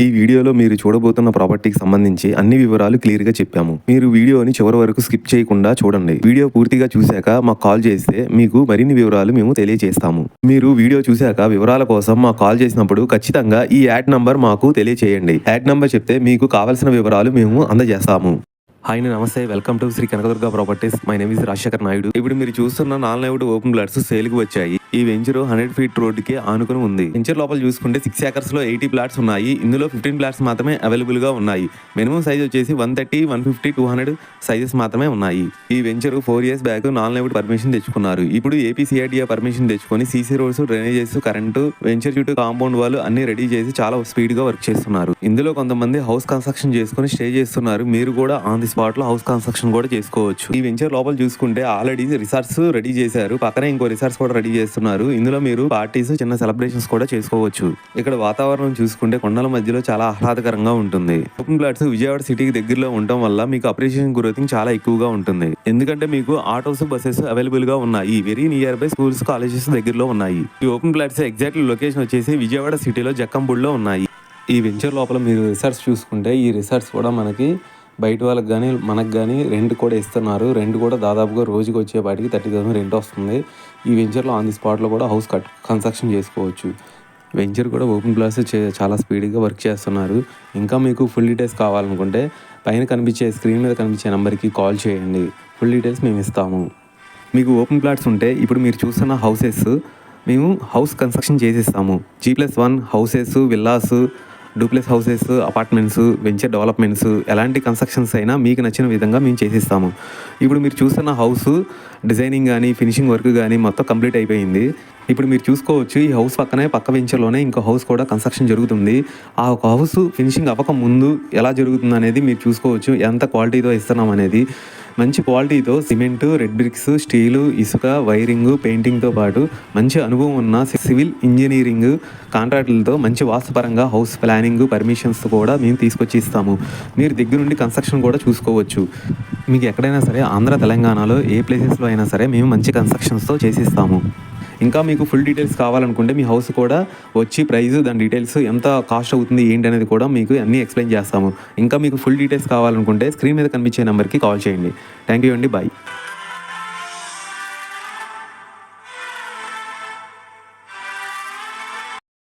ఈ వీడియోలో మీరు చూడబోతున్న ప్రాపర్టీకి సంబంధించి అన్ని వివరాలు క్లియర్గా చెప్పాము. మీరు వీడియోని చివరి వరకు స్కిప్ చేయకుండా చూడండి. వీడియో పూర్తిగా చూశాక మాకు కాల్ చేస్తే మీకు మరిన్ని వివరాలు మేము తెలియజేస్తాము. మీరు వీడియో చూశాక వివరాల కోసం మాకు కాల్ చేసినప్పుడు ఖచ్చితంగా ఈ యాడ్ నంబర్ మాకు తెలియజేయండి. యాడ్ నంబర్ చెప్తే మీకు కావాల్సిన వివరాలు మేము అందజేస్తాము. హాయ్, నమస్తే. Welcome to Shri Kanakadurga properties. My name is Rajasekhar Naidu. ఇప్పుడు మీరు చూస్తున్న 4 లైవ్డ్ ఓపెన్ ప్లాట్స్ సేల్కి వచ్చాయి. ఈ వెంచర్ 100 ఫీట్ రోడ్డుకి ఆనుకుని ఉంది. వెంచర్ లోపల చూసుకుంటే 6 acres లో 80 ప్లాట్స్ ఉన్నాయి. ఇందులో 15 ప్లాట్స్ మాత్రమే అవైలబుల్ గా ఉన్నాయి. మినిమం సైజ్ వచ్చేసి 130, 150, 200 సైజెస్ మాత్రమే ఉన్నాయి. ఈ venture 4 years back 4 lived permission తెచ్చుకున్నారు. ఇప్పుడు ఏపీసీఐడిఏ పర్మిషన్ తెచ్చుకొని CC roads, drainages, current, venture చుట్టూ కాంపౌండ్ వాళ్ళు అన్ని రెడీ చేసి చాలా స్పీడ్ గా వర్క్ చేస్తున్నారు. ఇందులో కొంతమంది హౌస్ కన్స్ట్రక్షన్ చేసుకుని స్టే చేస్తున్నారు. మీరు కూడా ఆన్ ది స్పాట్ లో హౌస్ కన్స్ట్రక్షన్ కూడా చేసుకోవచ్చు. ఈ వెంచర్ లోపల చూసుకుంటే ఆల్రెడీ రిసార్ట్స్ రెడీ చేశారు. పక్కనే ఇంకో రిసార్ట్స్ కూడా రెడీ చేస్తున్నారు. ఇందులో మీరు పార్టీస్, చిన్న సెలబ్రేషన్స్ కూడా చేసుకోవచ్చు. ఇక్కడ వాతావరణం చూసుకుంటే కొండల మధ్యలో చాలా ఆహ్లాదకరంగా ఉంటుంది. ఓపెన్ ప్లాట్స్ విజయవాడ సిటీకి దగ్గరలో ఉండటం వల్ల మీకు అప్రిషియేషన్ గ్రోతింగ్ చాలా ఎక్కువగా ఉంటుంది. ఎందుకంటే మీకు ఆటోస్, బస్సెస్ అవైలబుల్ గా ఉన్నాయి. Very near by schools, colleges దగ్గరలో ఉన్నాయి. ఈ ఓపెన్ ప్లాట్స్ ఎగ్జాక్ట్ లొకేషన్ వచ్చేసి విజయవాడ సిటీలో జక్కంపూడిలో ఉన్నాయి. ఈ వెంచర్ లోపల మీరు రిసార్ట్స్ చూసుకుంటే ఈ రిసార్ట్స్ కూడా మనకి బయట వాళ్ళకి కానీ మనకు కానీ రెంట్ కూడా ఇస్తున్నారు. రెంట్ కూడా దాదాపుగా రోజుకి వచ్చేపాటికి 30,000 రెంట్ వస్తుంది. ఈ వెంచర్లో ఆన్ ది స్పాట్లో కూడా హౌస్ కన్స్ట్రక్షన్ చేసుకోవచ్చు. వెంచర్ కూడా ఓపెన్ ప్లాట్స్ చాలా స్పీడ్గా వర్క్ చేస్తున్నారు. ఇంకా మీకు ఫుల్ డీటెయిల్స్ కావాలనుకుంటే పైన కనిపించే స్క్రీన్ మీద కనిపించే నెంబర్కి కాల్ చేయండి. ఫుల్ డీటెయిల్స్ మేము ఇస్తాము. మీకు ఓపెన్ ప్లాట్స్ ఉంటే ఇప్పుడు మీరు చూస్తున్న హౌసెస్ మేము హౌస్ కన్స్ట్రక్షన్ చేసిస్తాము. G+1 houses, villas, duplex houses, apartments, venture developments, ఎలాంటి కన్స్ట్రక్షన్స్ అయినా మీకు నచ్చిన విధంగా మేము చేసిస్తాము. ఇప్పుడు మీరు చూస్తున్న హౌస్ డిజైనింగ్ కానీ ఫినిషింగ్ వర్క్ కానీ మొత్తం కంప్లీట్ అయిపోయింది. ఇప్పుడు మీరు చూసుకోవచ్చు ఈ హౌస్ పక్క వెంచర్లోనే ఇంకో హౌస్ కూడా కన్స్ట్రక్షన్ జరుగుతుంది. ఆ ఒక హౌస్ ఫినిషింగ్ అవ్వక ముందు ఎలా జరుగుతుంది అనేది మీరు చూసుకోవచ్చు. ఎంత క్వాలిటీతో ఇస్తున్నాం అనేది. మంచి క్వాలిటీతో సిమెంట్, రెడ్ బ్రిక్స్, స్టీలు, ఇసుక, వైరింగ్, పెయింటింగ్తో పాటు మంచి అనుభవం ఉన్న సివిల్ ఇంజనీరింగ్ కాంట్రాక్టులతో మంచి వాస్తుపరంగా హౌస్ ప్లానింగ్ పర్మిషన్స్ కూడా మేము తీసుకొచ్చి ఇస్తాము. మీరు దగ్గరుండి కన్స్ట్రక్షన్ కూడా చూసుకోవచ్చు. మీకు ఎక్కడైనా సరే ఆంధ్ర, తెలంగాణలో ఏ ప్లేసెస్లో అయినా సరే మేము మంచి కన్స్ట్రక్షన్స్తో చేసిస్తాము. ఇంకా మీకు ఫుల్ డీటెయిల్స్ కావాలనుకుంటే మీ హౌస్ కూడా వచ్చి ప్రైస్, దాని డీటెయిల్స్ ఎంత కాస్ట్ అవుతుంది ఏంటి అనేది కూడా మీకు అన్నీ ఎక్స్ప్లెయిన్ చేస్తాము. ఇంకా మీకు ఫుల్ డీటెయిల్స్ కావాలనుకుంటే స్క్రీన్ మీద కనిపించే నెంబర్కి కాల్ చేయండి. థ్యాంక్ యూ అండి. బాయ్.